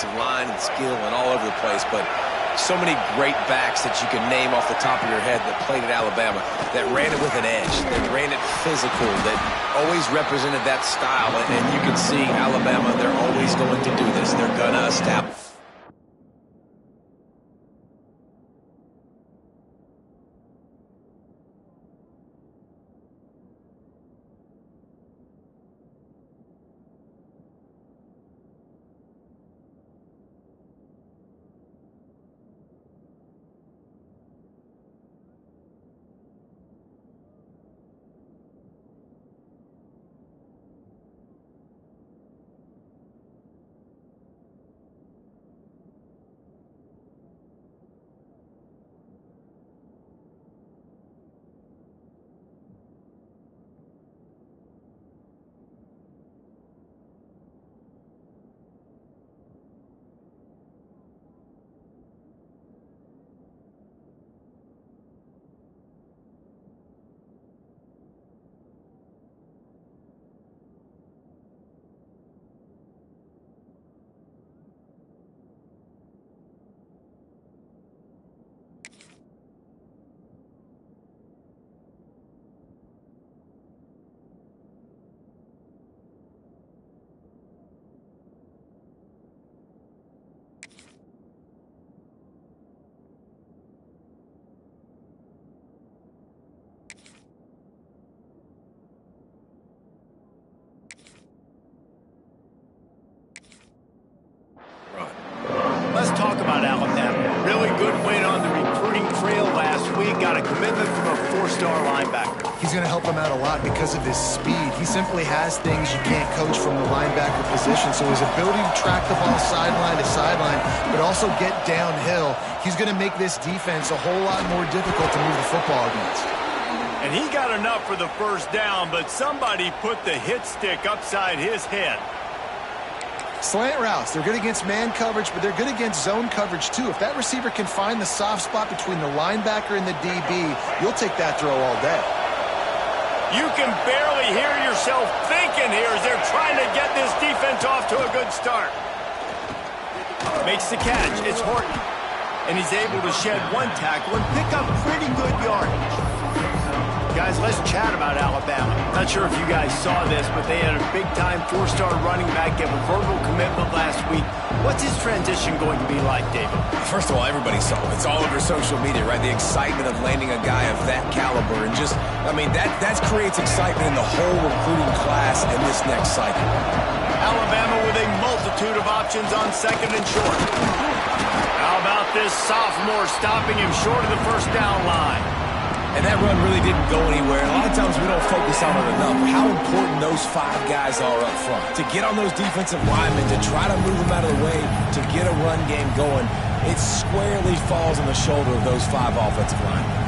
offensive line and skill and all over the place, but so many great backs that you can name off the top of your head that played at Alabama, that ran it with an edge, that ran it physical, that always represented that style. And you can see Alabama, they're always going to do this. They're going to establish. Let's talk about Alabama. Really good win on the recruiting trail last week. Got a commitment from a four-star linebacker. He's going to help him out a lot because of his speed. He simply has things you can't coach from the linebacker position. So his ability to track the ball sideline to sideline, but also get downhill, he's going to make this defense a whole lot more difficult to move the football against. And he got enough for the first down, but somebody put the hit stick upside his head. Slant routes, they're good against man coverage, but they're good against zone coverage too. If that receiver can find the soft spot between the linebacker and the DB, you'll take that throw all day. You can barely hear yourself thinking here as they're trying to get this defense off to a good start. Makes the catch, it's Horton. And he's able to shed one tackle and pick up pretty good yardage. Guys, let's chat about Alabama. Not sure if you guys saw this, but they had a big-time four-star running back give a verbal commitment last week. What's his transition going to be like, David? First of all, everybody saw it. It's all over social media, right? The excitement of landing a guy of that caliber. And just, I mean, that creates excitement in the whole recruiting class in this next cycle. Alabama with a multitude of options on second and short. How about this sophomore stopping him short of the first down line? And that run really didn't go anywhere. A lot of times we don't focus on it enough. How important those five guys are up front. To get on those defensive linemen, to try to move them out of the way, to get a run game going, it squarely falls on the shoulder of those five offensive linemen.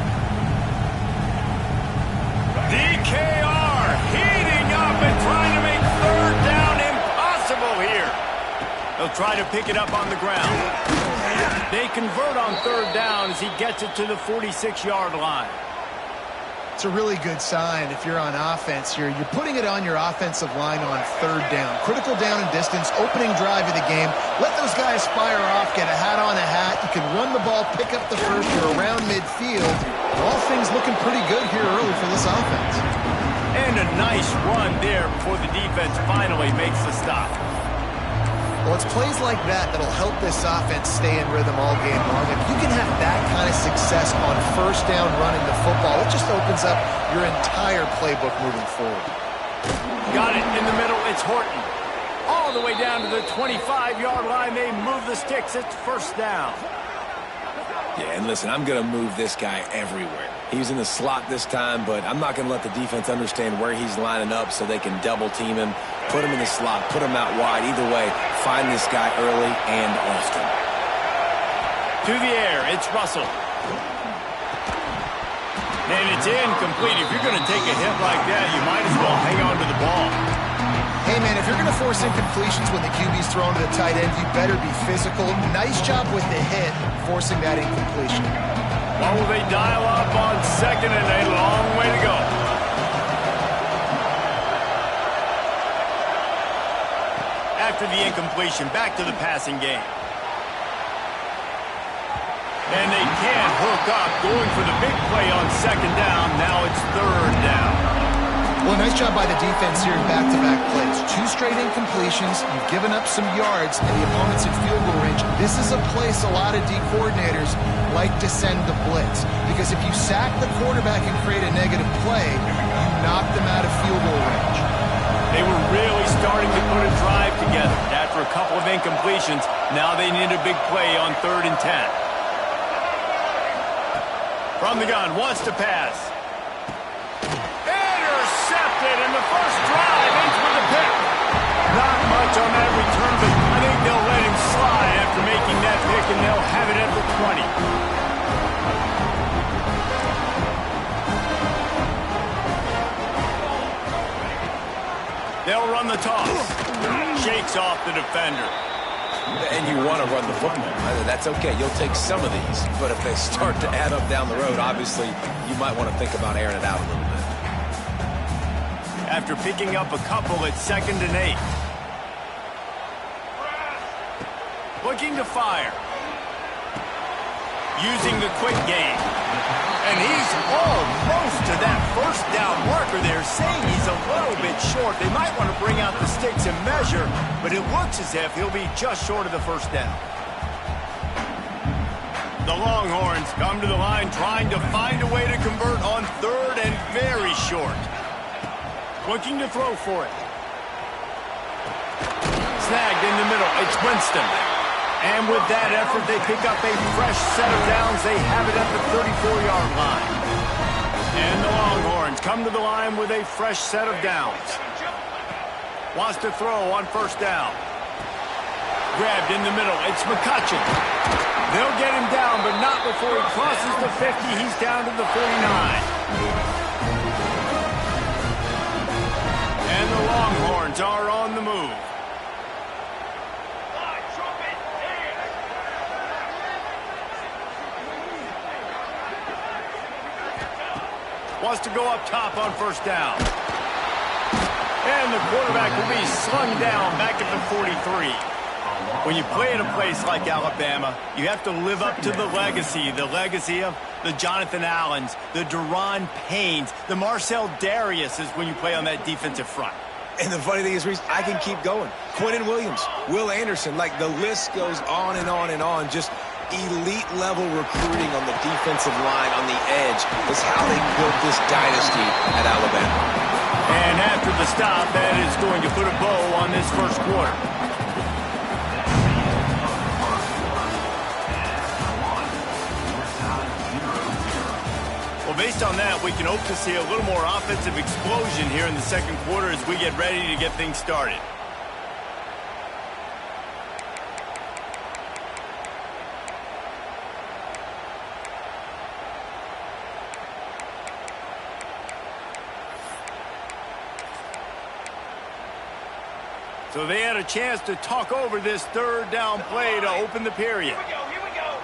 DKR heating up and trying to make third down impossible here. They'll try to pick it up on the ground. They convert on third down as he gets it to the 46-yard line. It's a really good sign if you're on offense here. You're putting it on your offensive line on third down. Critical down and distance, opening drive of the game. Let those guys fire off, get a hat on a hat. You can run the ball, pick up the first. You're around midfield. All things looking pretty good here early for this offense. And a nice run there before the defense finally makes the stop. Well, it's plays like that that'll help this offense stay in rhythm all game long. If you can have that kind of success on first down running the football, it just opens up your entire playbook moving forward. Got it in the middle. It's Horton. All the way down to the 25-yard line. They move the sticks. It's first down. Yeah, and listen, I'm going to move this guy everywhere. He's in the slot this time, but I'm not going to let the defense understand where he's lining up so they can double team him, put him in the slot, put him out wide. Either way, find this guy early and often. To the air, it's Russell. And it's incomplete. If you're going to take a hit like that, you might as well hang on to the ball. Hey, man, if you're going to force incompletions when the QB's thrown to the tight end, you better be physical. Nice job with the hit, forcing that incompletion. Well, will they dial up on second and a long way to go? After after the incompletion. Back to the passing game. And they can't hook up, going for the big play on second down. Now it's third down. Well, nice job by the defense here in back-to-back plays. 2 straight incompletions. You've given up some yards, and the opponent's in field goal range. This is a place a lot of D coordinators like to send the blitz, because if you sack the quarterback and create a negative play, you knock them out of field goal range. They were really starting to put a drive together. After a couple of incompletions, now they need a big play on 3rd and 10. From the gun, wants to pass. Intercepted, and the first drive ends with a pick. Not much on that return, but I think they'll let him slide after making that pick, and they'll have it at the 20. They'll run the toss. Shakes off the defender. And you want to run the football. That's okay. You'll take some of these. But if they start to add up down the road, obviously, you might want to think about airing it out a little bit. After picking up a couple at 2nd and 8. Looking to fire. Using the quick game. And he's almost to that first down marker there, saying he's a little bit short. They might want to bring out the sticks and measure, but it looks as if he'll be just short of the first down. The Longhorns come to the line trying to find a way to convert on 3rd and very short. Looking to throw for it. Snagged in the middle. It's Winston. And with that effort, they pick up a fresh set of downs. They have it at the 34-yard line. And the Longhorns come to the line with a fresh set of downs. Wants to throw on 1st down. Grabbed in the middle. It's McCutcheon. They'll get him down, but not before he crosses the 50. He's down to the 49. And the Longhorns are on the move. Wants to go up top on 1st down. And the quarterback will be slung down back at the 43. When you play in a place like Alabama, you have to live up to the legacy of the Jonathan Allens, the Deron Paynes, the Marcel Dariuses when you play on that defensive front. And the funny thing is, Reese, I can keep going. Quentin Williams, Will Anderson, like the list goes on and on and on. Just elite level recruiting on the defensive line, on the edge, is how they built this dynasty at Alabama. And after the stop, that is going to put a bow on this first quarter. Well, based on that, we can hope to see a little more offensive explosion here in the second quarter as we get ready to get things started. So they had a chance to talk over this 3rd down play to open the period. Here we go.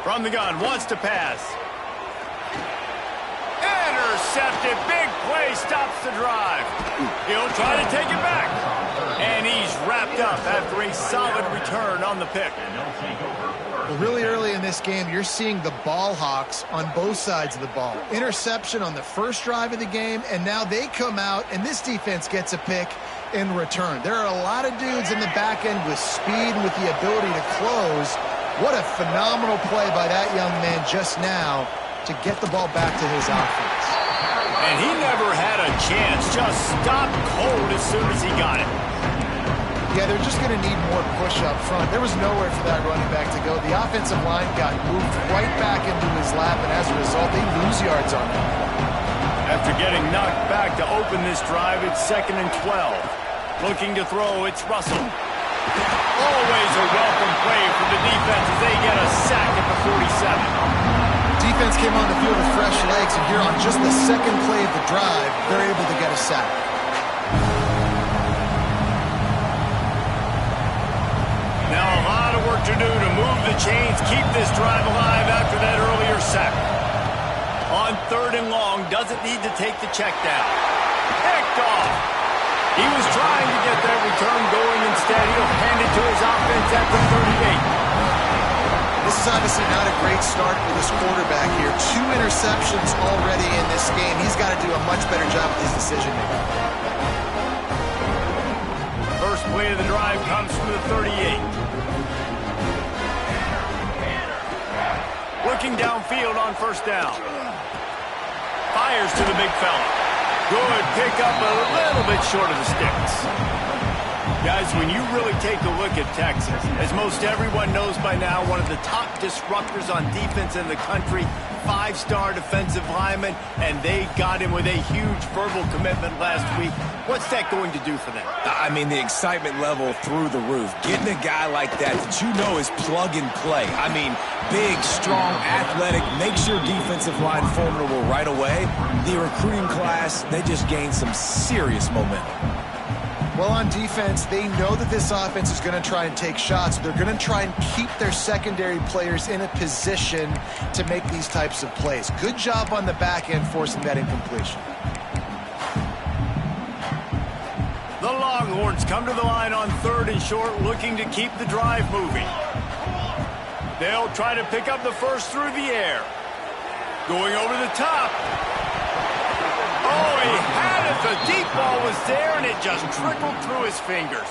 From the gun, wants to pass. Intercepted, big play, stops the drive. He'll try to take it back. And he's wrapped up after a solid return on the pick. Well, really early in this game, you're seeing the ball hawks on both sides of the ball. Interception on the first drive of the game, and now they come out, and this defense gets a pick in return. There are a lot of dudes in the back end with speed and with the ability to close. What a phenomenal play by that young man just now to get the ball back to his offense. And he never had a chance, just stopped cold as soon as he got it. Yeah, they're just going to need more push up front. There was nowhere for that running back to go. The offensive line got moved right back into his lap, and as a result, they lose yards on him. After getting knocked back to open this drive, it's 2nd and 12. Looking to throw, it's Russell. Always a welcome play for the defense as they get a sack at the 47. Defense came on the field with fresh legs, and here on just the second play of the drive, they're able to get a sack. to do to move the chains, keep this drive alive after that earlier sack. On 3rd and long, doesn't need to take the check down. Picked off. He was trying to get that return going. Instead, he'll hand it to his offense at the 38. This is obviously not a great start for this quarterback here. 2 interceptions already in this game. He's got to do a much better job with his decision-making. First play of the drive comes from the 38. Looking downfield on 1st down. Fires to the big fella. Good pickup, a little bit short of the sticks. Guys, when you really take a look at Texas, as most everyone knows by now, one of the top disruptors on defense in the country, 5-star defensive lineman, and they got him with a huge verbal commitment last week. What's that going to do for them? I mean, the excitement level through the roof. Getting a guy like that you know is plug and play. I mean, big, strong, athletic, makes your defensive line formidable right away. The recruiting class, they just gained some serious momentum. Well, on defense, they know that this offense is going to try and take shots. They're going to try and keep their secondary players in a position to make these types of plays. Good job on the back end forcing that incompletion. The Longhorns come to the line on 3rd and short, looking to keep the drive moving. They'll try to pick up the first through the air. Going over the top. Oh, he had it. The deep ball was there, and it just trickled through his fingers.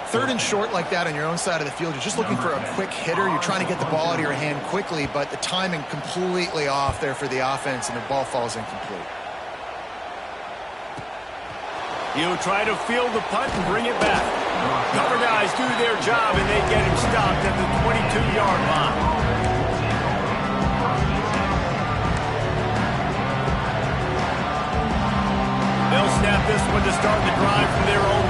3rd and short like that on your own side of the field, you're just looking for a quick hitter. You're trying to get the ball out of your hand quickly, but the timing completely off there for the offense, and the ball falls incomplete. He'll try to field the punt and bring it back. Cover guys do their job, and they get him stopped at the 22-yard line. They'll snap this one to start the drive from their own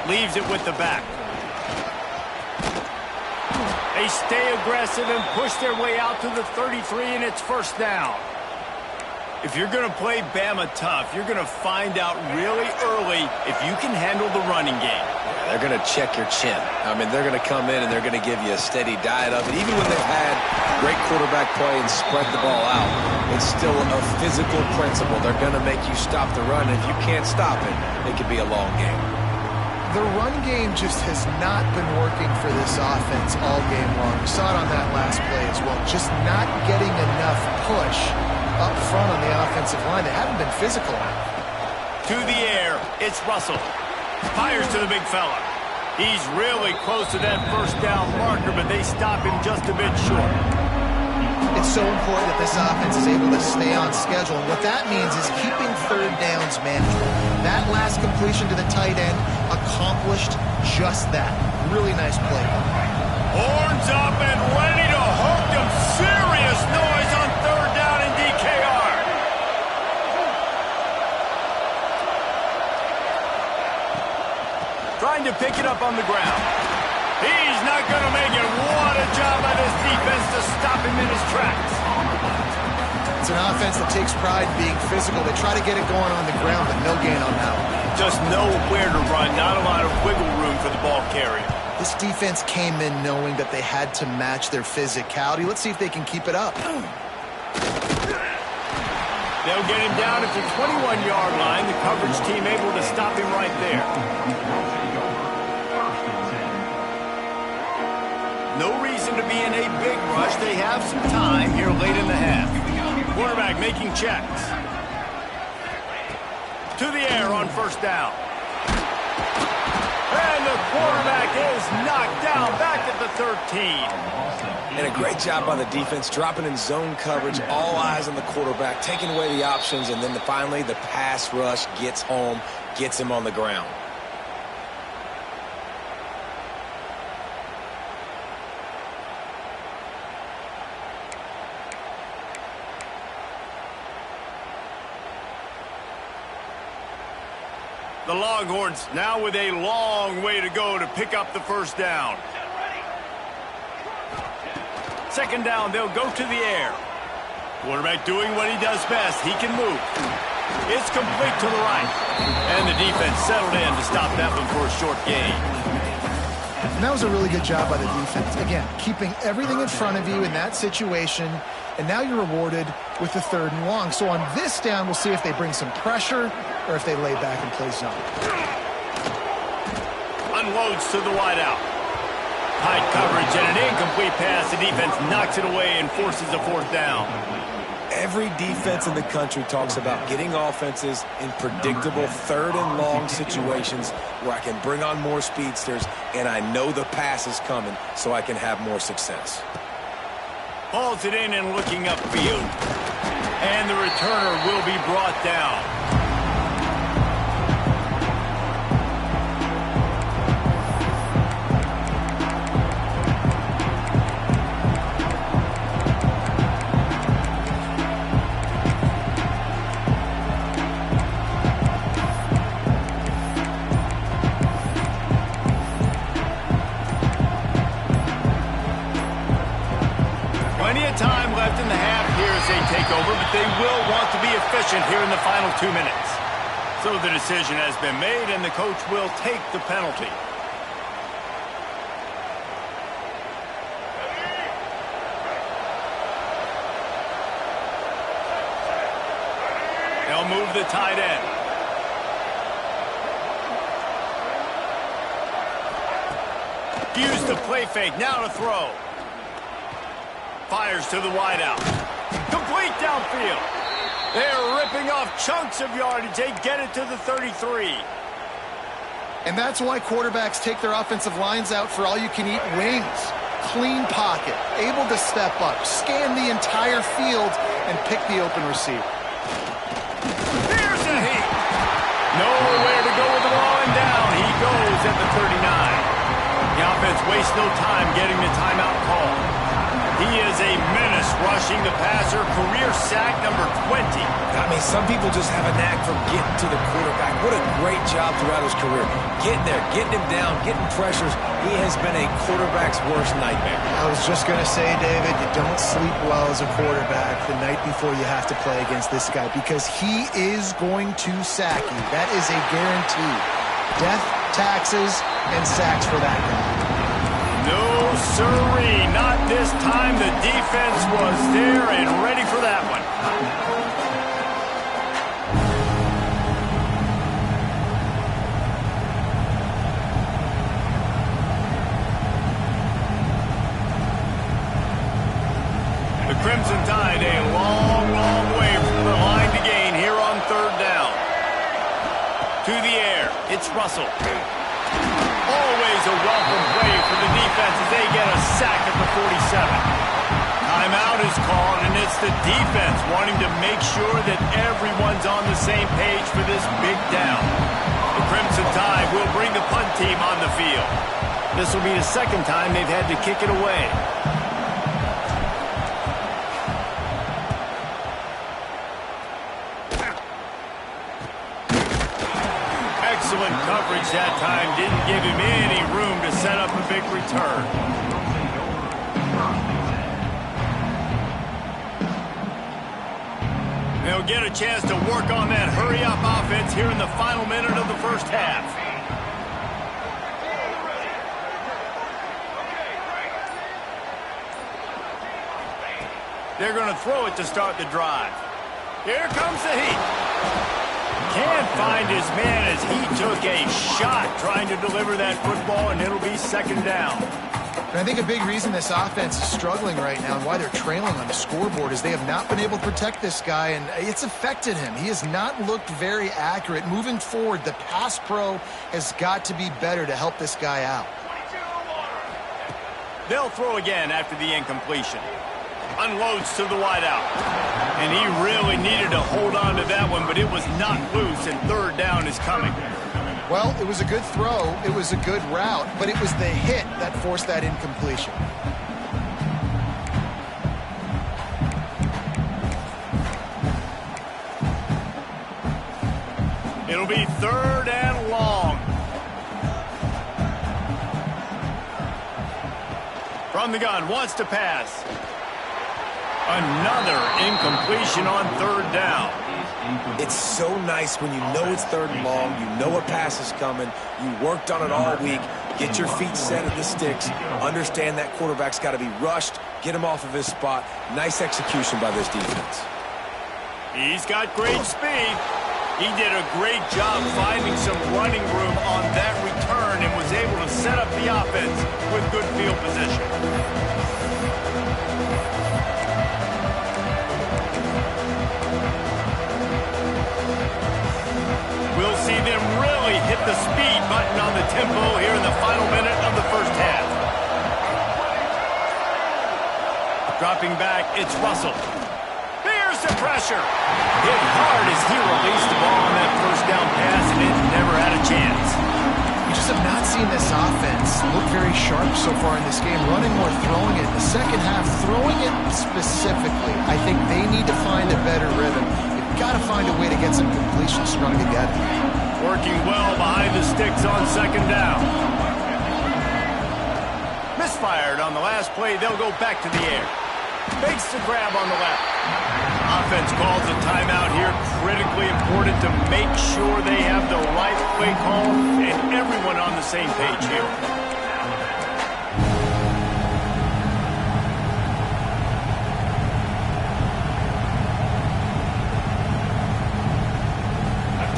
22. Leaves it with the back. They stay aggressive and push their way out to the 33, and it's 1st down. If you're going to play Bama tough, you're going to find out really early if you can handle the running game. They're going to check your chin. I mean, they're going to come in and they're going to give you a steady diet of it. Even when they've had great quarterback play and spread the ball out, it's still a physical principle. They're going to make you stop the run. If you can't stop it, it could be a long game. The run game just has not been working for this offense all game long. We saw it on that last play as well. Just not getting enough push up front on the offensive line. They haven't been physical enough. To the air, it's Russell. Fires to the big fella. He's really close to that 1st down marker, but they stop him just a bit short. It's so important that this offense is able to stay on schedule. And what that means is keeping 3rd downs manageable. That last completion to the tight end accomplished just that. Really nice play. Horns up and ready to hook them. Serious noise on 3rd down in DKR. Trying to pick it up on the ground. He's not going to make it. What a job by this defense to stop him in his tracks. It's an offense that takes pride in being physical. They try to get it going on the ground, but no gain on that one. Just know where to run. Not a lot of wiggle room for the ball carrier. This defense came in knowing that they had to match their physicality. Let's see if they can keep it up. They'll get him down at the 21-yard line. The coverage team able to stop him right there. No reason to be in a big rush. They have some time here late in the half. Quarterback making checks. To the air on 1st down. And the quarterback is knocked down back at the 13. And a great job by the defense, dropping in zone coverage, all eyes on the quarterback, taking away the options, and then finally the pass rush gets home, gets him on the ground. The Longhorns now with a long way to go to pick up the 1st down. 2nd down, they'll go to the air. Quarterback doing what he does best. He can move. It's complete to the right. And the defense settled in to stop that one for a short gain. And that was a really good job by the defense. Again, keeping everything in front of you in that situation, and now you're rewarded with the 3rd and long. So on this down, we'll see if they bring some pressure or if they lay back and play zone. Unloads to the wideout. Tight coverage and an incomplete pass. The defense knocks it away and forces a 4th down. Every defense in the country talks about getting offenses in predictable 3rd and long situations where I can bring on more speedsters and I know the pass is coming so I can have more success. Hauls it in and looking upfield. And the returner will be brought down. Plenty of time left in the half here as they take over, but they will want to be efficient here in the final 2 minutes. So the decision has been made, and the coach will take the penalty. They'll move the tight end. Use the play fake, now to throw. Fires to the wideout. Complete downfield. They're ripping off chunks of yardage. They get it to the 33. And that's why quarterbacks take their offensive lines out for all-you-can-eat wings. Clean pocket, able to step up, scan the entire field, and pick the open receiver. Here's a heat. Nowhere to go with the ball and down. He goes at the 39. The offense wastes no time getting the timeout call. He is a menace rushing the passer. Career sack number 20. I mean, some people just have a knack for getting to the quarterback. What a great job throughout his career. Getting there, getting him down, getting pressures. He has been a quarterback's worst nightmare. I was just going to say, David, you don't sleep well as a quarterback the night before you have to play against this guy because he is going to sack you. That is a guarantee. Death, taxes, and sacks for that guy. No, sirree, not this time. The defense was there and ready for that one. The Crimson Tide a long, long way from the line to gain here on 3rd down. To the air, it's Russell. Always a welcome play for the defense as they get a sack at the 47. Timeout is called, and it's the defense wanting to make sure that everyone's on the same page for this big down. The Crimson Tide will bring the punt team on the field. This will be the 2nd time they've had to kick it away. Excellent coverage that time. Didn't give him any room to set up a big return. They'll get a chance to work on that hurry-up offense here in the final minute of the 1st half. They're going to throw it to start the drive. Here comes the heat. Can't find his man as he took a shot trying to deliver that football, and it'll be 2nd down. And I think a big reason this offense is struggling right now and why they're trailing on the scoreboard is they have not been able to protect this guy, and it's affected him. He has not looked very accurate. Moving forward, the pass pro has got to be better to help this guy out. They'll throw again after the incompletion. Unloads to the wideout. And he really needed to hold on to that one, but it was not loose, and 3rd down is coming. Well, it was a good throw. It was a good route, but it was the hit that forced that incompletion. It'll be 3rd and long. From the gun, wants to pass. Another incompletion on third down. It's so nice when you know it's third and long, you know a pass is coming, you worked on it all week, get your feet set at the sticks, understand that quarterback's got to be rushed, get him off of his spot. Nice execution by this defense. He's got great speed. He did a great job finding some running room on that return and was able to set up the offense with good field position. We'll see them really hit the speed button on the tempo here in the final minute of the first half. Dropping back, it's Russell. Here's the pressure. Hit hard as he released the ball on that first down pass, and it never had a chance. We just have not seen this offense look very sharp so far in this game, running more, throwing it. The second half, throwing it specifically, I think they need to find a better rhythm. You've got to find a way to get some completions strung together. Working well behind the sticks on second down. Misfired on the last play. They'll go back to the air. Makes the grab on the left. Offense calls a timeout here. Critically important to make sure they have the right play call and everyone on the same page here.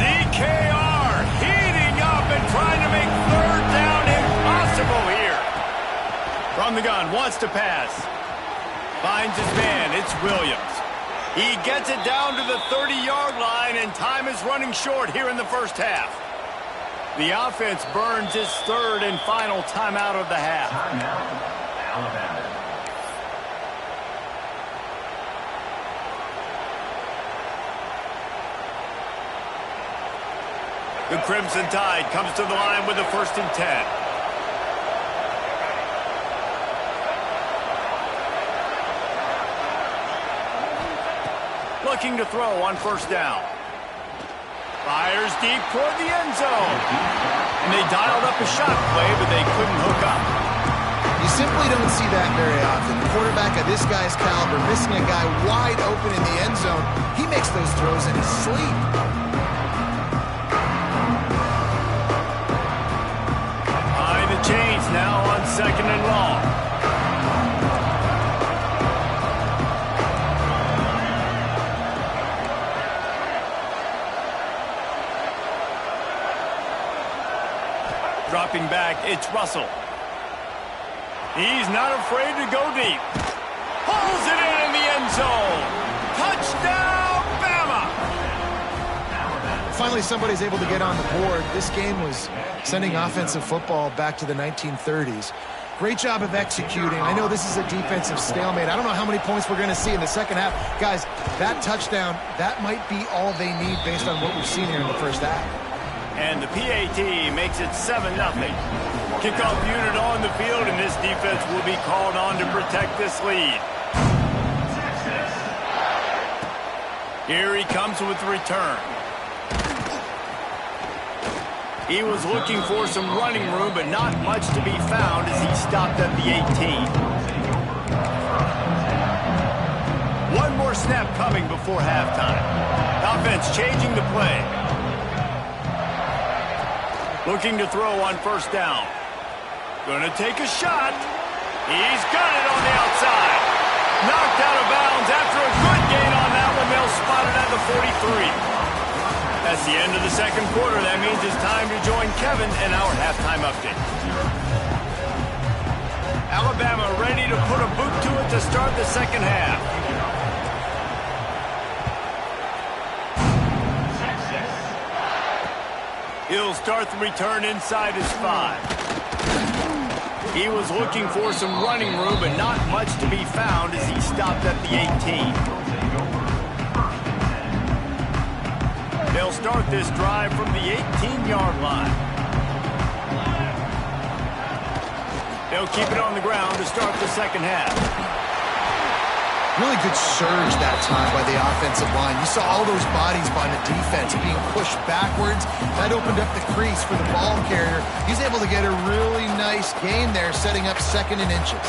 DKR heating up and trying to make third down impossible here. From the gun, wants to pass. Finds his man, it's Williams. He gets it down to the 30-yard line, and time is running short here in the first half. The offense burns its third and final timeout of the half. Timeout, Alabama. The Crimson Tide comes to the line with a 1st and 10. Looking to throw on first down. Fires deep toward the end zone. And they dialed up a shot play, but they couldn't hook up. You simply don't see that very often. The quarterback of this guy's caliber missing a guy wide open in the end zone. He makes those throws in his sleep. Behind the chains now on 2nd and long. Dropping back, it's Russell. He's not afraid to go deep. Pulls it in the end zone. Touchdown, Bama! Finally, somebody's able to get on the board. This game was sending offensive football back to the 1930s. Great job of executing. I know this is a defensive stalemate. I don't know how many points we're going to see in the second half. Guys, that touchdown, that might be all they need based on what we've seen here in the first half. And the PAT makes it 7-0. Kickoff unit on the field, and this defense will be called on to protect this lead. Here he comes with the return. He was looking for some running room, but not much to be found as he stopped at the 18. One more snap coming before halftime. Offense changing the play. Looking to throw on first down. Gonna take a shot. He's got it on the outside. Knocked out of bounds after a good gain on that one. They'll spot it at the 43. That's the end of the second quarter. That means it's time to join Kevin in our halftime update. Alabama ready to put a boot to it to start the second half. He'll start the return inside his 5. He was looking for some running room, but not much to be found as he stopped at the 18. They'll start this drive from the 18-yard line. They'll keep it on the ground to start the second half. Really good surge that time by the offensive line. You saw all those bodies by the defense being pushed backwards. That opened up the crease for the ball carrier. He's able to get a really nice gain there, setting up 2nd and inches.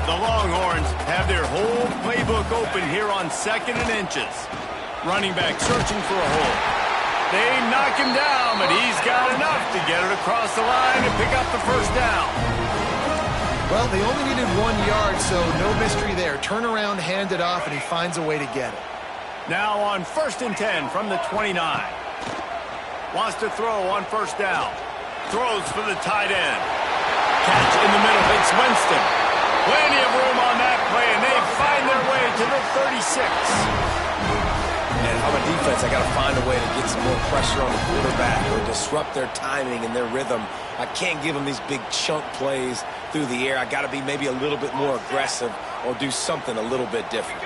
The Longhorns have their whole playbook open here on 2nd and inches. Running back searching for a hole. They knock him down, but he's got enough to get it across the line and pick up the first down. Well, they only needed 1 yard, so no mystery there. Turn around, hand it off, and he finds a way to get it. Now on 1st and 10 from the 29. Wants to throw on 1st down. Throws for the tight end. Catch in the middle. It's Winston. Plenty of room on that play, and they find their way to the 36. And if I'm a defense, I got to find a way to get some more pressure on the quarterback or disrupt their timing and their rhythm. I can't give them these big chunk plays through the air. I got to be maybe a little bit more aggressive or do something a little bit different.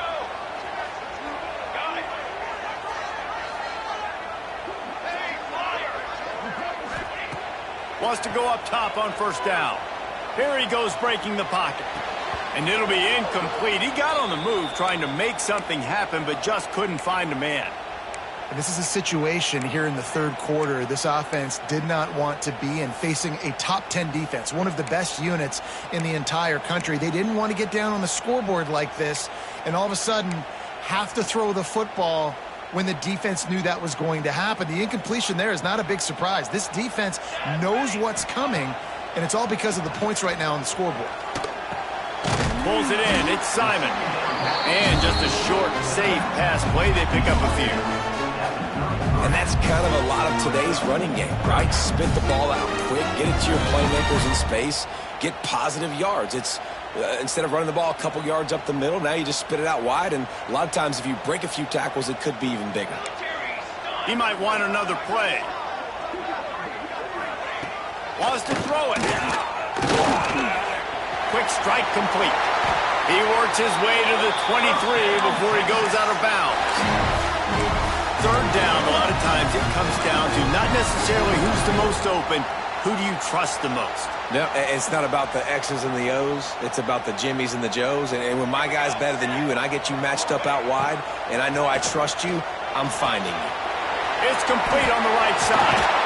Wants to go up top on 1st down. Here he goes breaking the pocket. And it'll be incomplete. He got on the move trying to make something happen, but just couldn't find a man. And this is a situation here in the 3rd quarter this offense did not want to be in, facing a top 10 defense, one of the best units in the entire country. They didn't want to get down on the scoreboard like this and all of a sudden have to throw the football when the defense knew that was going to happen. The incompletion there is not a big surprise. This defense knows what's coming, and it's all because of the points right now on the scoreboard. Pulls it in. It's Simon. And just a short, safe pass play. They pick up a few. And that's kind of a lot of today's running game, right? Spit the ball out quick, get it to your playmakers in space, get positive yards. It's instead of running the ball a couple yards up the middle, now you just spit it out wide, and a lot of times if you break a few tackles, it could be even bigger. He might want another play. Wants to throw it. Quick strike complete. He works his way to the 23 before he goes out of bounds. 3rd down, a lot of times it comes down to not necessarily who's the most open, who do you trust the most? No, it's not about the X's and the O's. It's about the Jimmies and the Joes. And when my guy's better than you and I get you matched up out wide and I know I trust you, I'm finding you. It's complete on the right side.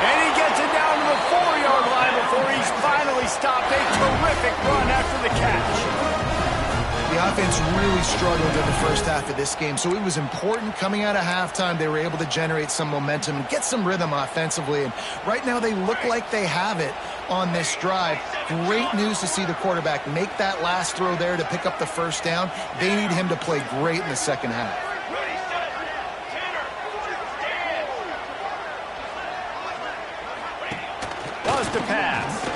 And he gets it down to the 4-yard line before he's finally stopped. A terrific run after the catch. The offense really struggled in the first half of this game, so it was important coming out of halftime. They were able to generate some momentum and get some rhythm offensively, and right now they look like they have it on this drive. Great news to see the quarterback make that last throw there to pick up the 1st down. They need him to play great in the 2nd half. Was to pass.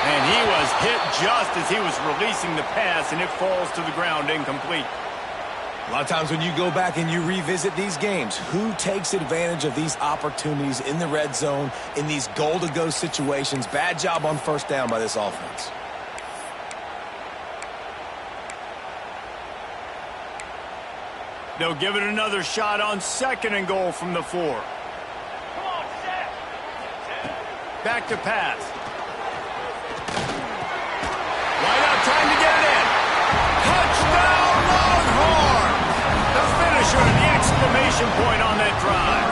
And he was hit just as he was releasing the pass, and it falls to the ground incomplete. A lot of times when you go back and you revisit these games, who takes advantage of these opportunities in the red zone, in these goal-to-go situations? Bad job on 1st down by this offense. They'll give it another shot on 2nd and goal from the 4. Back to pass. Right out, trying to get it in. Touchdown, Longhorn! The finisher, the exclamation point on that drive.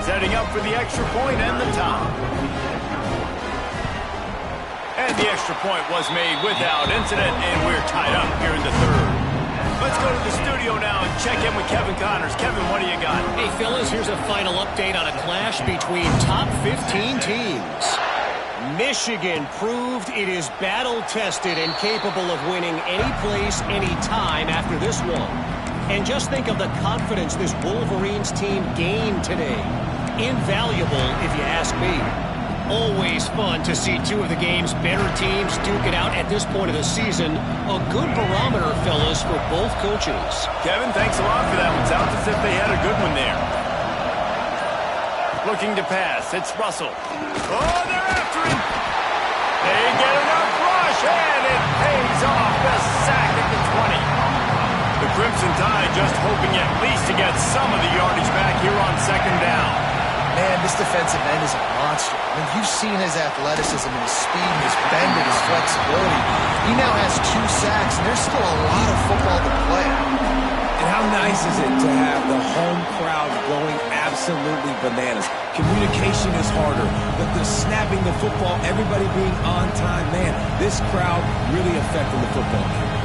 Setting up for the extra point and the tie. And the extra point was made without incident, and we're tied up here in the 3rd. Let's go to the studio now and check in with Kevin Connors. Kevin, what do you got? Hey, fellas, here's a final update on a clash between top 15 teams. Michigan proved it is battle-tested and capable of winning any place, any time after this one. And just think of the confidence this Wolverines team gained today. Invaluable, if you ask me. Always fun to see two of the game's better teams duke it out at this point of the season. A good barometer, fellas, for both coaches. Kevin, thanks a lot for that one. Sounds as if they had a good one there. Looking to pass. It's Russell. Oh, they're after him. They get enough rush, and it pays off. The sack at the 20. The Crimson Tide just hoping at least to get some of the yardage back here on 2nd down. Man, this defensive end is a monster. I mean, you've seen his athleticism and his speed, his bend, and his flexibility. He now has 2 sacks, and there's still a lot of football to play. And how nice is it to have the home crowd going absolutely bananas? Communication is harder. The snapping the football, everybody being on time. Man, this crowd really affecting the football game.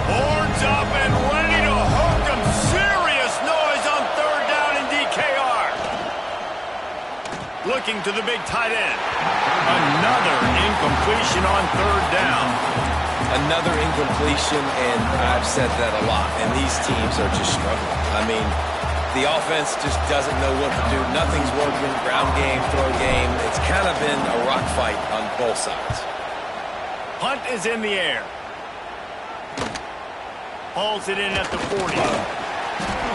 Horns up and ready to hook them. Serious noise on third down in DKR. Looking to the big tight end. Another incompletion on third down. Another incompletion, and I've said that a lot, and these teams are just struggling. I mean, the offense just doesn't know what to do. Nothing's working. Ground game, throw game. It's kind of been a rock fight on both sides. Punt is in the air. Hauls it in at the 40.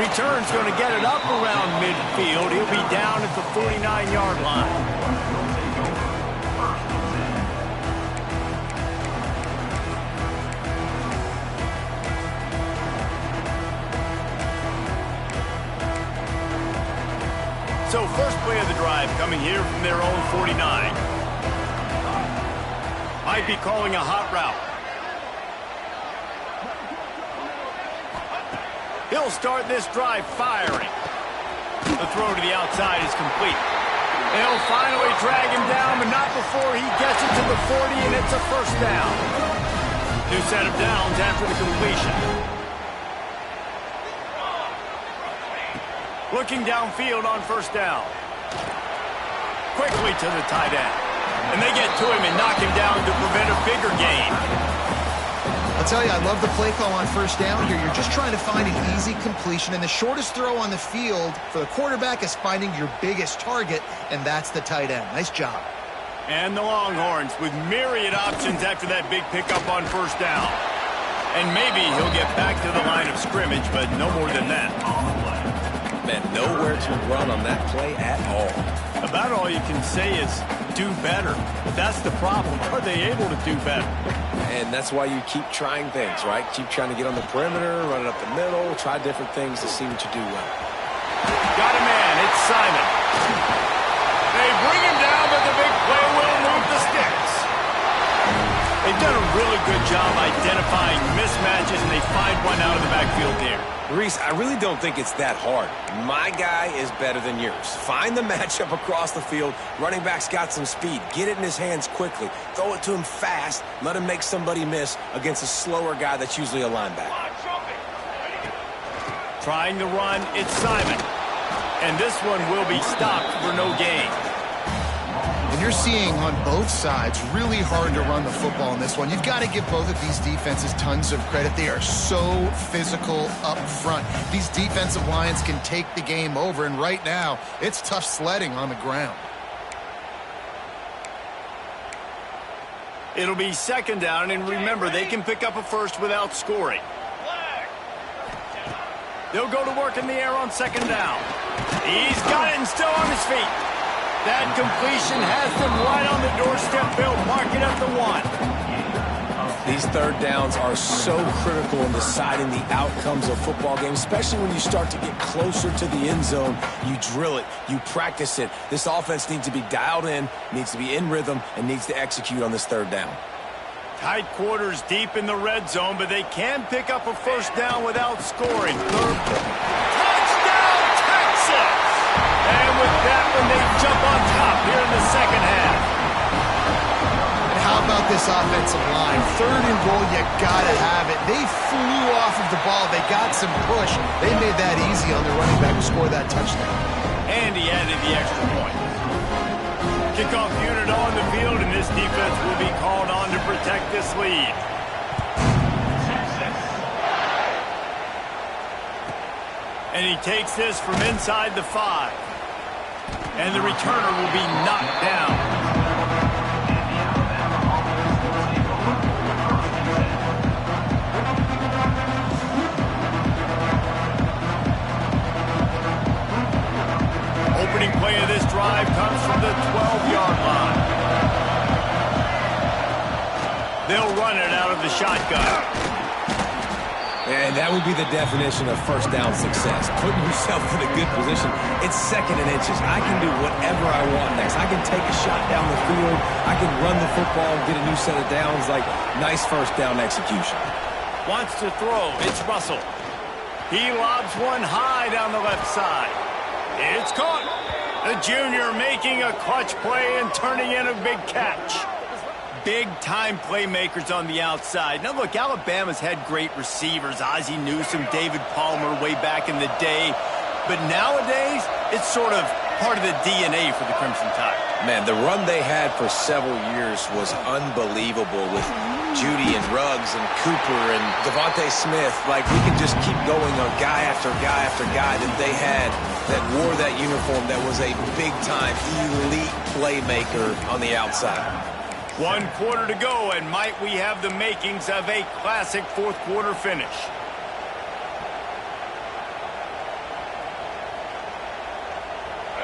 Return's going to get it up around midfield. He'll be down at the 49-yard line. So first play of the drive coming here from their own 49. Might be calling a hot route. He'll start this drive firing. The throw to the outside is complete. They'll finally drag him down, but not before he gets it to the 40, and it's a first down. New set of downs after the completion. Looking downfield on first down. Quickly to the tight end. And they get to him and knock him down to prevent a bigger gain. I'll tell you, I love the play call on first down here. You're just trying to find an easy completion, and the shortest throw on the field for the quarterback is finding your biggest target, and that's the tight end. Nice job. And the Longhorns with myriad options after that big pickup on first down. And maybe he'll get back to the line of scrimmage, but no more than that. Man, nowhere to run on that play at all. About all you can say is do better. But that's the problem. Are they able to do better? And that's why you keep trying things, right? Keep trying to get on the perimeter, run it up the middle, try different things to see what you do well. Got a man. It's Simon. They bring him down, but the big play will move the sticks. They've done a really good job identifying mismatches, and they find one out of the backfield there. Reese, I really don't think it's that hard. My guy is better than yours. Find the matchup across the field. Running back's got some speed. Get it in his hands quickly. Throw it to him fast. Let him make somebody miss against a slower guy that's usually a linebacker. Trying to run, it's Simon. And this one will be stopped for no gain. And you're seeing on both sides really hard to run the football in this one. You've got to give both of these defenses tons of credit. They are so physical up front. These defensive lines can take the game over, and right now, it's tough sledding on the ground. It'll be second down, and remember, they can pick up a first without scoring. They'll go to work in the air on second down. He's got it and still on his feet. That completion has them right on the doorstep. They'll mark it at the 1. These third downs are so critical in deciding the outcomes of football games, especially when you start to get closer to the end zone. You drill it, you practice it. This offense needs to be dialed in, needs to be in rhythm, and needs to execute on this third down. Tight quarters deep in the red zone, but they can pick up a first down without scoring. Touchdown, Texas! And with that one, they jump on top here in the second half. And how about this offensive line? Third and goal, you gotta have it. They flew off of the ball. They got some push. They made that easy on their running back to score that touchdown. And he added the extra point. Kickoff unit on the field, and this defense will be called on to protect this lead. And he takes this from inside the 5. And the returner will be knocked down. Opening play of this drive comes from the 12-yard line. They'll run it out of the shotgun. Yeah, And that would be the definition of first down success. Putting yourself in a good position. It's second and inches. I can do whatever I want next. I can take a shot down the field. I can run the football and get a new set of downs. Like, nice first down execution. Wants to throw. It's Russell. He lobs one high down the left side. It's caught. The junior making a clutch play and turning in a big catch. Big-time playmakers on the outside. Now, look, Alabama's had great receivers. Ozzie Newsome, David Palmer way back in the day. But nowadays, it's sort of part of the DNA for the Crimson Tide. Man, the run they had for several years was unbelievable with Judy and Ruggs and Cooper and Devontae Smith. Like, we can just keep going on guy after guy after guy that they had that wore that uniform that was a big-time elite playmaker on the outside. 1 quarter to go, and might we have the makings of a classic fourth-quarter finish.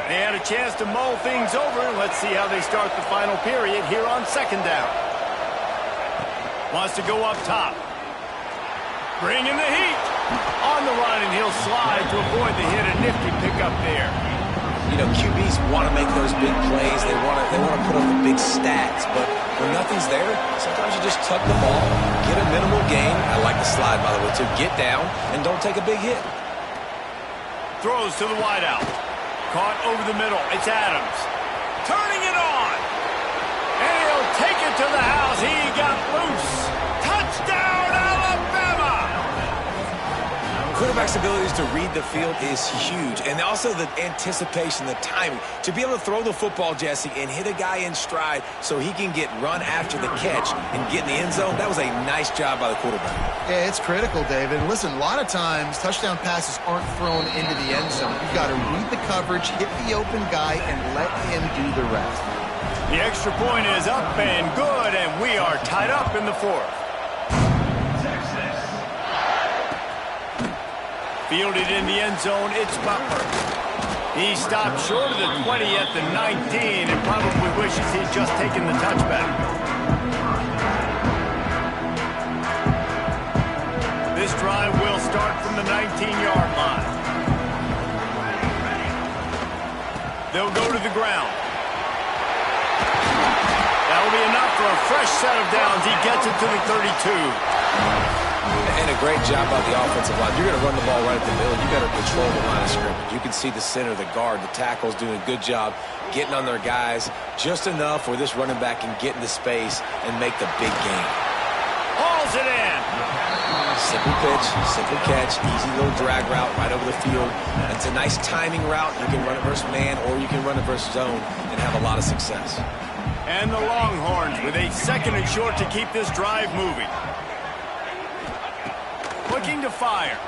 They had a chance to mull things over. Let's see how they start the final period here on second down. Wants to go up top. Bringing the heat. On the run, and he'll slide to avoid the hit. A nifty pickup there. You know, QBs want to make those big plays. They want to put up the big stats. But when nothing's there, sometimes you just tuck the ball, get a minimal gain. I like the slide, by the way, too. Get down and don't take a big hit. Throws to the wideout. Caught over the middle. It's Adams. Turning it on. And he'll take it to the house. He got loose. Touchdown, Alabama! Quarterback's abilities to read the field is huge. And also the anticipation, the timing. To be able to throw the football, Jesse, and hit a guy in stride so he can get run after the catch and get in the end zone, that was a nice job by the quarterback. Yeah, it's critical, David. And listen, a lot of times touchdown passes aren't thrown into the end zone. You've got to read the coverage, hit the open guy, and let him do the rest. The extra point is up and good, and we are tied up in the fourth. Fielded in the end zone, it's Butler. He stopped short of the 20 at the 19 and probably wishes he'd just taken the touchback. This drive will start from the 19-yard line. They'll go to the ground. That'll be enough for a fresh set of downs. He gets it to the 32. And a great job by the offensive line. You're going to run the ball right at the middle. You better control the line of scrimmage. You can see the center, the guard, the tackles doing a good job getting on their guys just enough where this running back can get into space and make the big game. Hauls it in. Simple pitch, simple catch, easy little drag route right over the field. It's a nice timing route. You can run it versus man or you can run it versus zone and have a lot of success. And the Longhorns with a second and short to keep this drive moving. Looking to fire.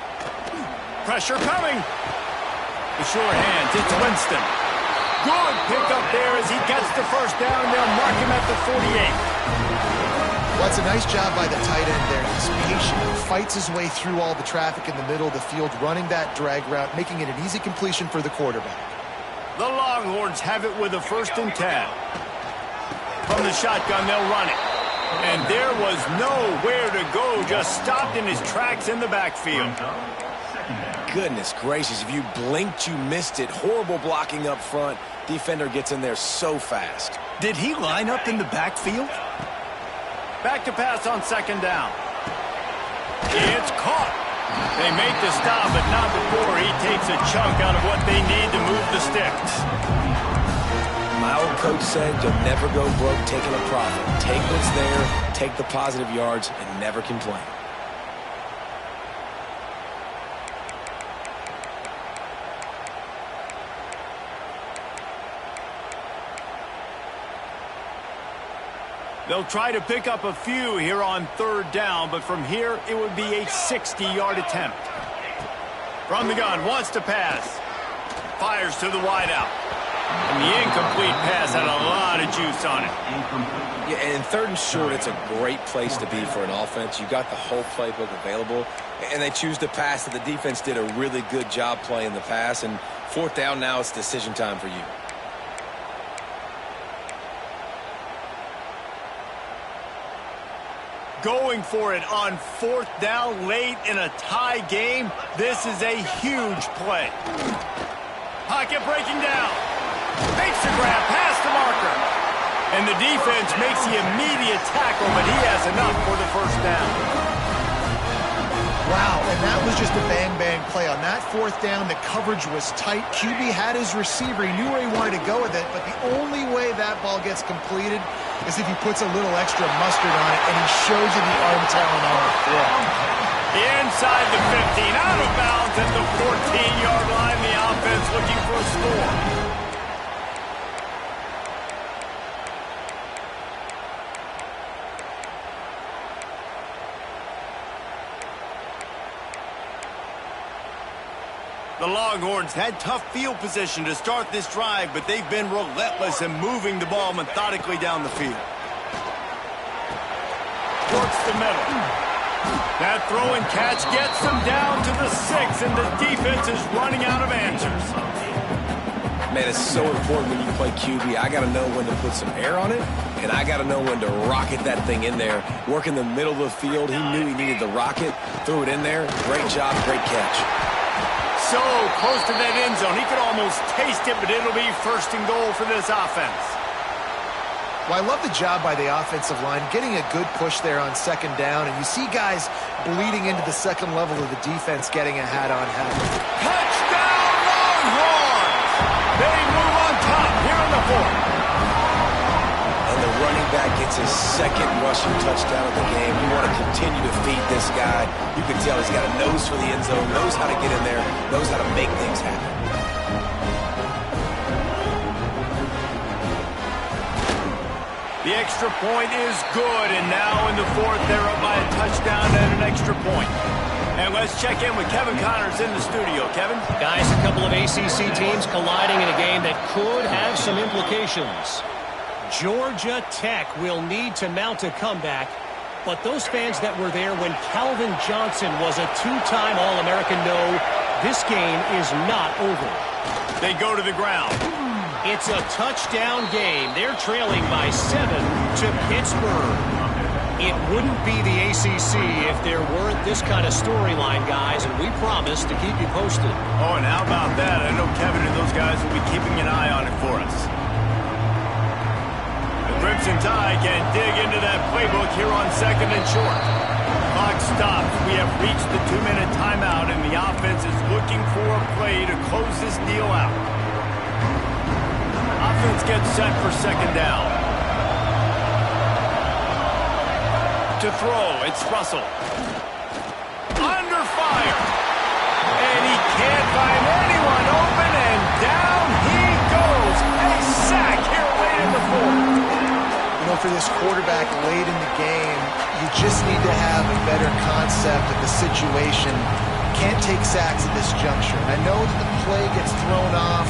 Pressure coming. The sure hands. It's Winston. Good pickup there as he gets the first down. They'll mark him at the 48. Well, it's a nice job by the tight end there. He's patient, fights his way through all the traffic in the middle of the field, running that drag route, making it an easy completion for the quarterback. The Longhorns have it with a 1st and 10. From the shotgun, they'll run it. And there was nowhere to go, just stopped in his tracks in the backfield. Goodness gracious, if you blinked, you missed it. Horrible blocking up front. Defender gets in there so fast. Did he line up in the backfield? Back to pass on 2nd down. It's caught. They make the stop, but not before he takes a chunk out of what they need to move the sticks. My old coach said you'll never go broke taking a profit. Take what's there, take the positive yards, and never complain. They'll try to pick up a few here on 3rd down, but from here it would be a 60-yard attempt. From the gun, wants to pass. Fires to the wideout. And the incomplete pass had a lot of juice on it. Yeah, and 3rd and short, it's a great place to be for an offense. You got the whole playbook available, and they choose to pass. The defense did a really good job playing the pass, and 4th down now, it's decision time for you. going for it on 4th down late in a tie game. This is a huge play. Pocket breaking down. Makes the grab past the marker. And the defense makes the immediate tackle, but he has enough for the first down. Wow, and that was just a bang-bang play. On that 4th down, the coverage was tight. QB had his receiver. He knew where he wanted to go with it, but the only way that ball gets completed is if he puts a little extra mustard on it, and he shows you the arm talent on the throw. Inside the 15, out of bounds at the 14-yard line. The offense looking for a score. The Longhorns had tough field position to start this drive, but they've been relentless in moving the ball methodically down the field. Works the middle. That throw and catch gets them down to the 6, and the defense is running out of answers. Man, it's so important when you play QB. I got to know when to put some air on it, and I got to know when to rocket that thing in there. Work in the middle of the field. He knew he needed the rocket. Threw it in there. Great job, great catch. So close to that end zone. He could almost taste it, but it'll be 1st and goal for this offense. Well, I love the job by the offensive line, getting a good push there on 2nd down, and you see guys bleeding into the 2nd level of the defense getting a hat-on-hat. Touchdown, Longhorns! They move on top here in the 4th. And the running back gets his 2nd rushing touchdown of the game. You want to continue to feed this guy. You can tell he's got a nose for the end zone, knows how to get in there, knows how to make things happen. The extra point is good, and now in the 4th, they're up by a touchdown and an extra point. And let's check in with Kevin Connors in the studio. Kevin? Guys, a couple of ACC teams colliding in a game that could have some implications. Georgia Tech will need to mount a comeback, but those fans that were there when Calvin Johnson was a 2-time All-American know this game is not over. They go to the ground. It's a touchdown game. They're trailing by 7 to Pittsburgh. It wouldn't be the ACC if there weren't this kind of storyline, guys, and we promise to keep you posted. Oh, and how about that? I know Kevin and those guys will be keeping an eye on it for us. The Crimson Tide can dig into that playbook here on 2nd and short. Clock stops. We have reached the 2-minute timeout, and the offense is looking for a play to close this deal out. Offense gets set for 2nd down. To throw, it's Russell. Under fire. And he can't find anyone open, and down he goes. A sack here late in the 4th. You know, for this quarterback late in the game, you just need to have a better concept of the situation. Can't take sacks at this juncture. I know that the play gets thrown off,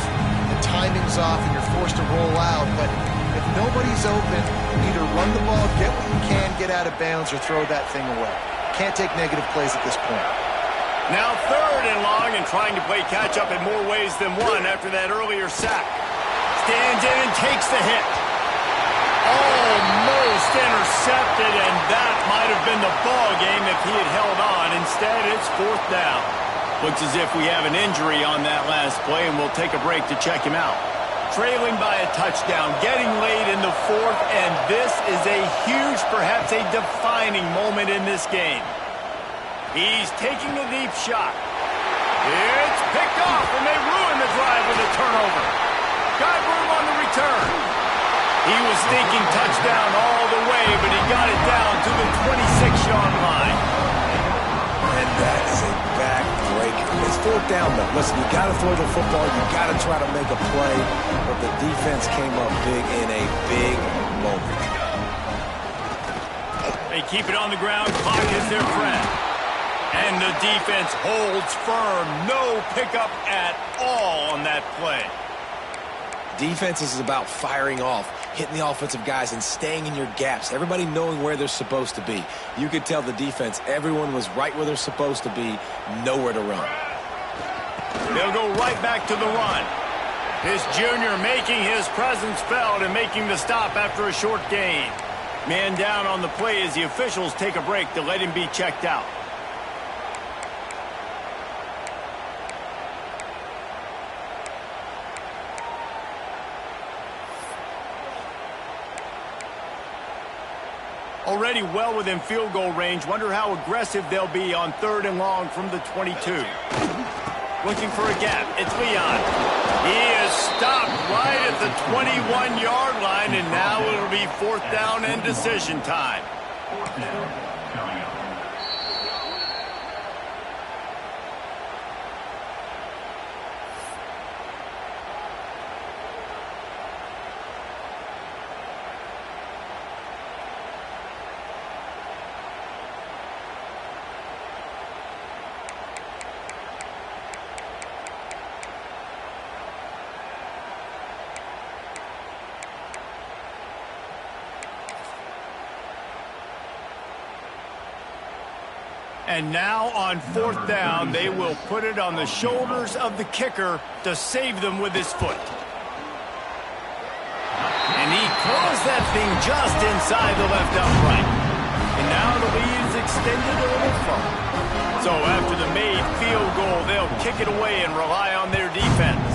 the timing's off, and you're forced to roll out, but if nobody's open, either run the ball, get what you can, get out of bounds, or throw that thing away. Can't take negative plays at this point. Now 3rd and long, and trying to play catch-up in more ways than one after that earlier sack. Stands in and takes the hit. Almost intercepted, and that might have been the ball game if he had held on. Instead, it's 4th down. Looks as if we have an injury on that last play, and we'll take a break to check him out. Trailing by a touchdown, getting late in the 4th, and this is a huge, perhaps a defining moment in this game. He's taking a deep shot. It's picked off, and they ruin the drive with a turnover. Got room on the return. He was thinking touchdown all the way, but he got it down to the 26-yard line. And that is a back-breaker. It's 4th down, though. Listen, you got to throw the football. You got to try to make a play. But the defense came up big in a big moment. They keep it on the ground. Clock is their friend. And the defense holds firm. No pickup at all on that play. Defense is about firing off, hitting the offensive guys, and staying in your gaps. Everybody knowing where they're supposed to be. You could tell the defense, everyone was right where they're supposed to be, nowhere to run. They'll go right back to the run. This junior making his presence felt and making the stop after a short gain. Man down on the play as the officials take a break to let him be checked out. Already well within field goal range. Wonder how aggressive they'll be on 3rd and long from the 22. Looking for a gap. It's Leon. He is stopped right at the 21-yard line, and now it'll be 4th down and decision time. 4th down coming up. And now on 4th down, they will put it on the shoulders of the kicker to save them with his foot. And he closed that thing just inside the left upright. And now the lead is extended a little further. So after the made field goal, they'll kick it away and rely on their defense.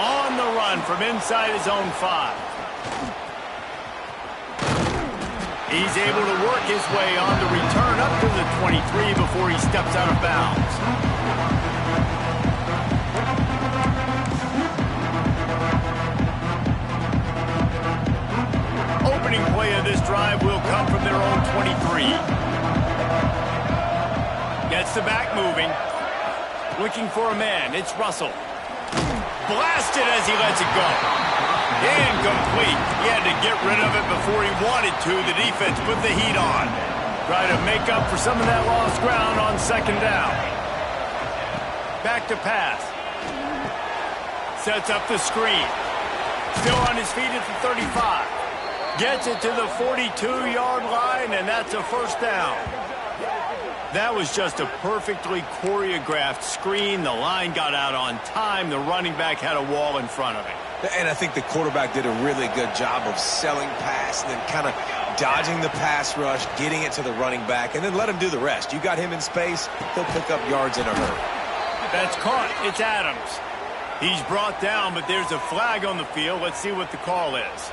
On the run from inside his own 5. He's able to work his way on the return up to the 23 before he steps out of bounds. Opening play of this drive will come from their own 23. Gets the back moving. Looking for a man. It's Russell. Blasted as he lets it go. Incomplete. He had to get rid of it before he wanted to. The defense put the heat on. Try to make up for some of that lost ground on 2nd down. Back to pass. Sets up the screen. Still on his feet at the 35. Gets it to the 42-yard line, and that's a 1st down. That was just a perfectly choreographed screen. The line got out on time. The running back had a wall in front of him. And I think the quarterback did a really good job of selling pass and then kind of dodging the pass rush, getting it to the running back, and then let him do the rest. You got him in space, he'll pick up yards in a hurry. That's caught. It's Adams. He's brought down, but there's a flag on the field. Let's see what the call is.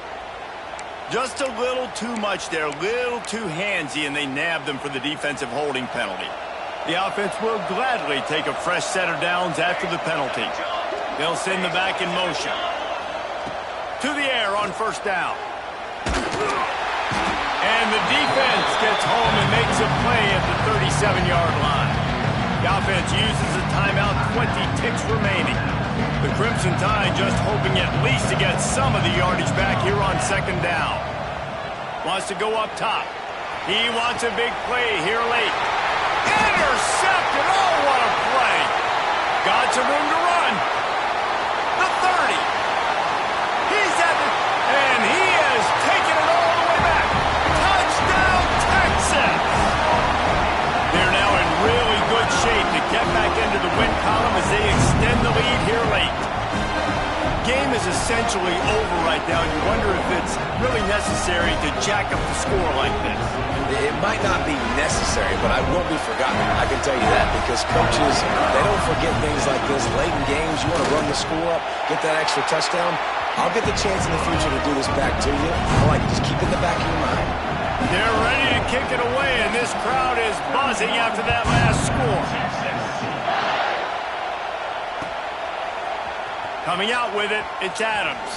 Just a little too much there, a little too handsy, and they nabbed them for the defensive holding penalty. The offense will gladly take a fresh set of downs after the penalty. They'll send the back in motion. To the air on 1st down. And the defense gets home and makes a play at the 37-yard line. The offense uses a timeout, 20 ticks remaining. The Crimson Tide just hoping at least to get some of the yardage back here on 2nd down. Wants to go up top. He wants a big play here late. Intercepted! Oh, what a play! Got some room to run. The 30. He's at the... And he has taken it all the way back. Touchdown, Texans! They're now in really good shape to get back into the win column as they extend the lead here late. Game is essentially over right now. You wonder if it's really necessary to jack up the score like this. It might not be necessary, but I won't be forgotten. I can tell you that because coaches, they don't forget things like this. Late in games, you want to run the score up, get that extra touchdown. I'll get the chance in the future to do this back to you. I like it. Just keep it in the back of your mind. They're ready to kick it away, and this crowd is buzzing after that last score. Coming out with it, it's Adams.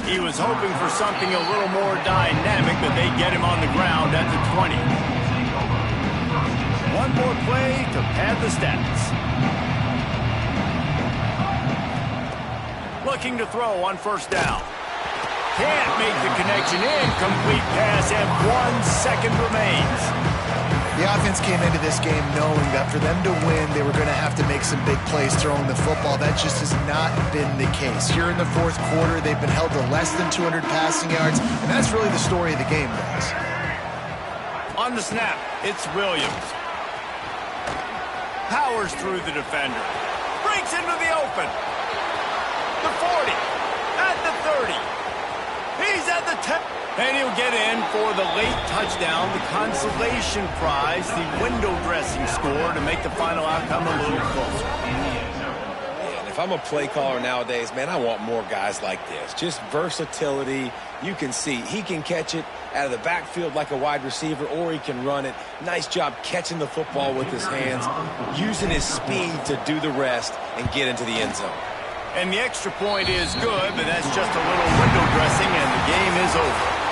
He was hoping for something a little more dynamic, but they get him on the ground at the 20. One more play to pad the stats. Looking to throw on 1st down. Can't make the connection. Incomplete pass, and 1 second remains. The offense came into this game knowing that for them to win, they were going to have to make some big plays throwing the football. That just has not been the case. Here in the 4th quarter, they've been held to less than 200 passing yards, and that's really the story of the game, guys. On the snap, it's Williams. Powers through the defender. Breaks into the open. The 40. At the 30. He's at the 10. And he'll get in for the late touchdown, the consolation prize, the window dressing score to make the final outcome a little closer. And if I'm a play caller nowadays, man, I want more guys like this. Just versatility. You can see he can catch it out of the backfield like a wide receiver, or he can run it. Nice job catching the football with his hands, using his speed to do the rest and get into the end zone. And the extra point is good, but that's just a little window dressing, and the game is over.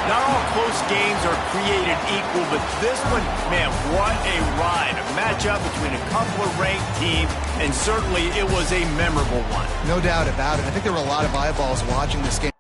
Not all close games are created equal, but this one, man, what a ride. A matchup between a couple of ranked teams, and certainly it was a memorable one. No doubt about it. I think there were a lot of eyeballs watching this game.